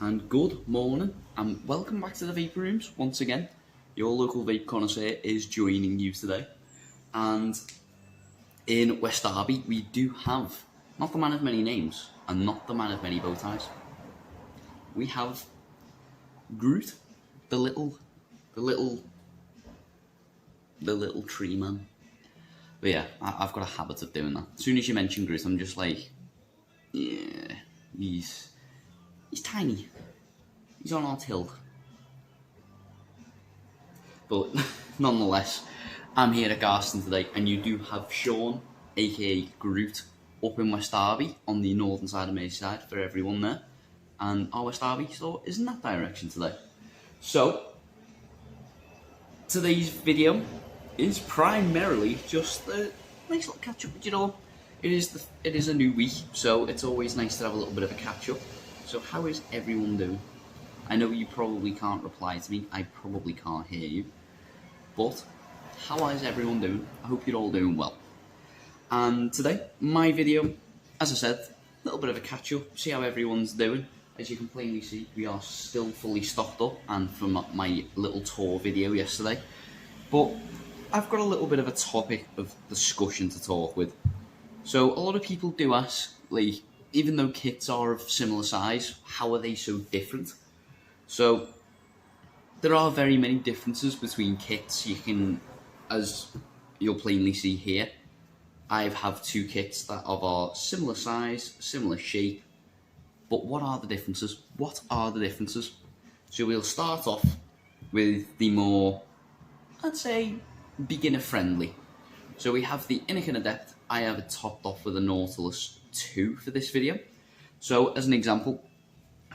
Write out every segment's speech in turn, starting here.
And good morning and welcome back to the Vape Rooms once again. Your local vape connoisseur is joining you today. And in West Derby we do have not the man of many names and not the man of many bow ties. We have Groot, the little tree man. But yeah, I've got a habit of doing that. As soon as you mention Groot, I'm just like, yeah, he's tiny. He's on our tilt. But nonetheless, I'm here at Garston today, and you do have Sean, aka Groot, up in West Derby on the northern side of Merseyside for everyone there. And our West Derby store is in that direction today. So, today's video is primarily just a nice little catch up with you all. It is a new week, so it's always nice to have a little bit of a catch up. So how is everyone doing? I know you probably can't reply to me, I probably can't hear you, but how is everyone doing? I hope you're all doing well. And today, my video, as I said, a little bit of a catch up, see how everyone's doing. As you can plainly see, we are still fully stocked up, and from my little tour video yesterday. But I've got a little bit of a topic of discussion to talk with. So a lot of people do ask, like, even though kits are of similar size, how are they so different? So there are very many differences between kits. You can, as you'll plainly see here, I have two kits that are similar size, similar shape. But what are the differences? What are the differences? So we'll start off with the more, I'd say, beginner friendly. So we have the Anakin Adept. I have it topped off with a Nautilus 2 for this video. So as an example,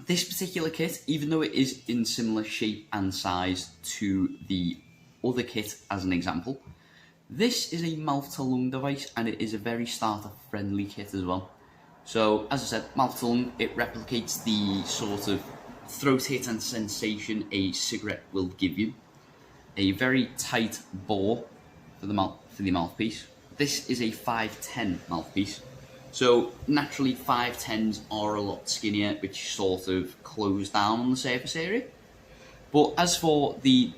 this particular kit, even though it is in similar shape and size to the other kit as an example, this is a mouth to lung device, and it is a very starter friendly kit as well. So as I said, mouth to lung, it replicates the sort of throat hit and sensation a cigarette will give you. A very tight bore for the mouthpiece. This is a 510 mouthpiece. So naturally 510s are a lot skinnier, which sort of close down on the surface area. But as for the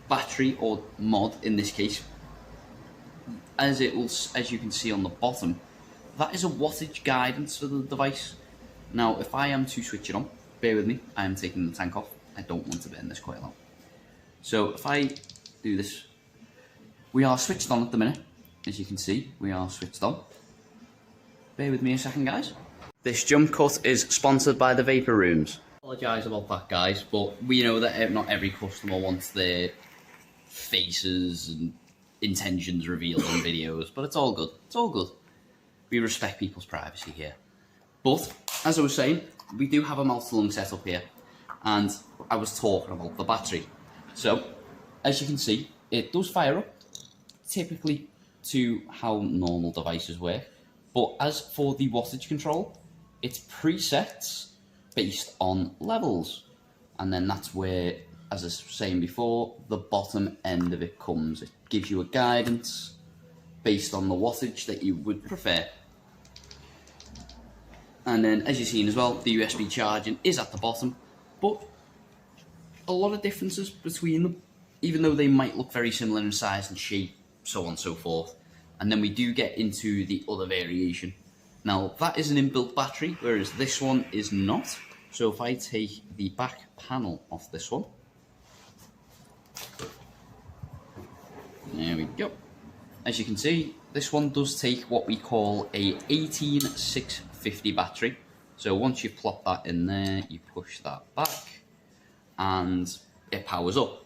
battery or mod in this case, as you can see on the bottom, that is a wattage guidance for the device. Now if I am to switch it on, bear with me, I am taking the tank off. I don't want to burn this coil out. So if I do this, we are switched on at the minute. As you can see, we are switched on. Bear with me a second, guys. This jump cut is sponsored by the Vapor Rooms. Apologise about that, guys, but we know that not every customer wants their faces and intentions revealed on videos, but it's all good. It's all good. We respect people's privacy here. But, as I was saying, we do have a mouth-to-lung setup here, and I was talking about the battery. So, as you can see, it does fire up, typically to how normal devices work. But as for the wattage control, it's presets based on levels. And then that's where, as I was saying before, the bottom end of it comes. It gives you a guidance based on the wattage that you would prefer. And then, as you've seen as well, the USB charging is at the bottom. But a lot of differences between them, even though they might look very similar in size and shape, so on and so forth. And then we do get into the other variation. Now that is an inbuilt battery, whereas this one is not. So if I take the back panel off this one, there we go. As you can see, this one does take what we call a 18650 battery. So once you plop that in there, you push that back and it powers up.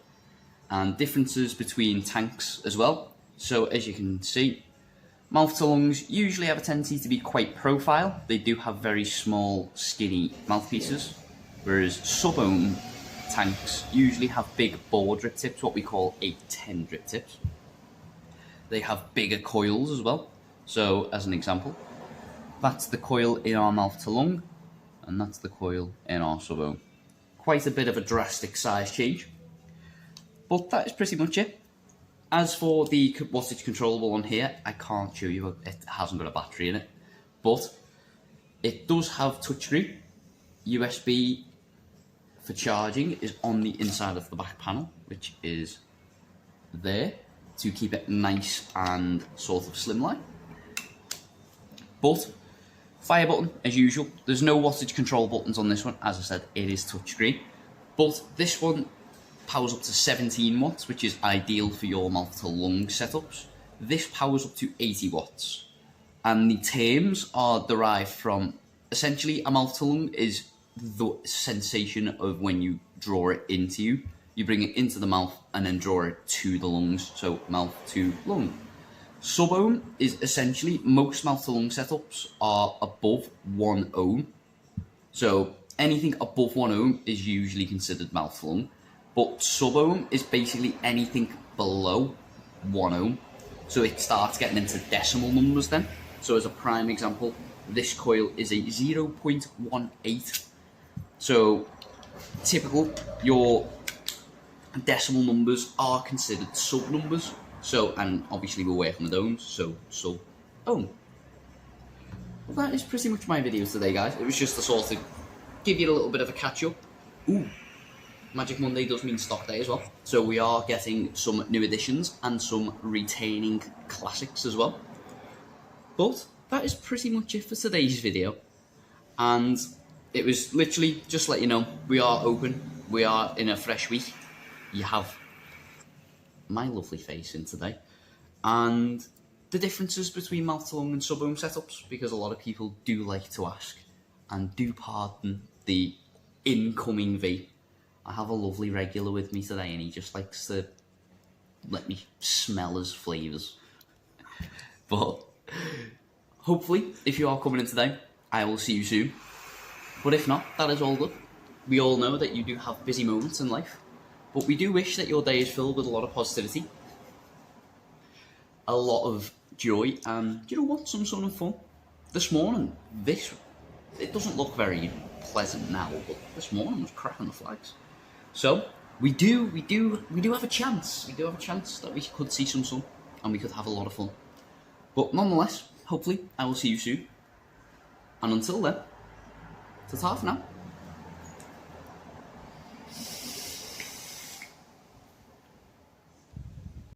And differences between tanks as well. So as you can see, mouth to lungs usually have a tendency to be quite profile. They do have very small, skinny mouthpieces, whereas sub-ohm tanks usually have big bore drip tips, what we call 810 drip tips. They have bigger coils as well. So as an example, that's the coil in our mouth to lung, and that's the coil in our sub-ohm. Quite a bit of a drastic size change, but that is pretty much it. As for the wattage controllable one here, I can't show you, it hasn't got a battery in it, but it does have touchscreen, USB for charging is on the inside of the back panel, which is there to keep it nice and sort of slimline. But fire button, as usual. There's no wattage control buttons on this one. As I said, it is touchscreen. But this one powers up to 17 watts, which is ideal for your mouth to lung setups. This powers up to 80 watts. And the terms are derived from, essentially, a mouth to lung is the sensation of when you draw it into you. You bring it into the mouth and then draw it to the lungs, so mouth to lung. Sub-ohm is essentially, most mouth to lung setups are above 1 ohm. So anything above 1 ohm is usually considered mouth to lung. But sub-ohm is basically anything below 1 ohm. So it starts getting into decimal numbers then. So as a prime example, this coil is a 0.18. So typical, your decimal numbers are considered sub-numbers. So, and obviously we're working with ohms, so sub-ohm. Well, that is pretty much my video today, guys. It was just to sort of give you a little bit of a catch-up. Ooh, Magic Monday does mean stock day as well. So we are getting some new additions and some retaining classics as well. But that is pretty much it for today's video. And it was literally just to let you know, we are open. We are in a fresh week. You have my lovely face in today. And the differences between mouth to lung and sub-ohm setups, because a lot of people do like to ask, and do pardon the incoming vape. I have a lovely regular with me today and he just likes to let me smell his flavours. But hopefully, if you are coming in today, I will see you soon. But if not, that is all good. We all know that you do have busy moments in life, but we do wish that your day is filled with a lot of positivity, a lot of joy, and you know what, some sort of fun. This morning, it doesn't look very pleasant now, but this morning was cracking the flags. So we do have a chance. We do have a chance that we could see some sun and we could have a lot of fun. But nonetheless, hopefully I will see you soon. And until then, ta-ta for now.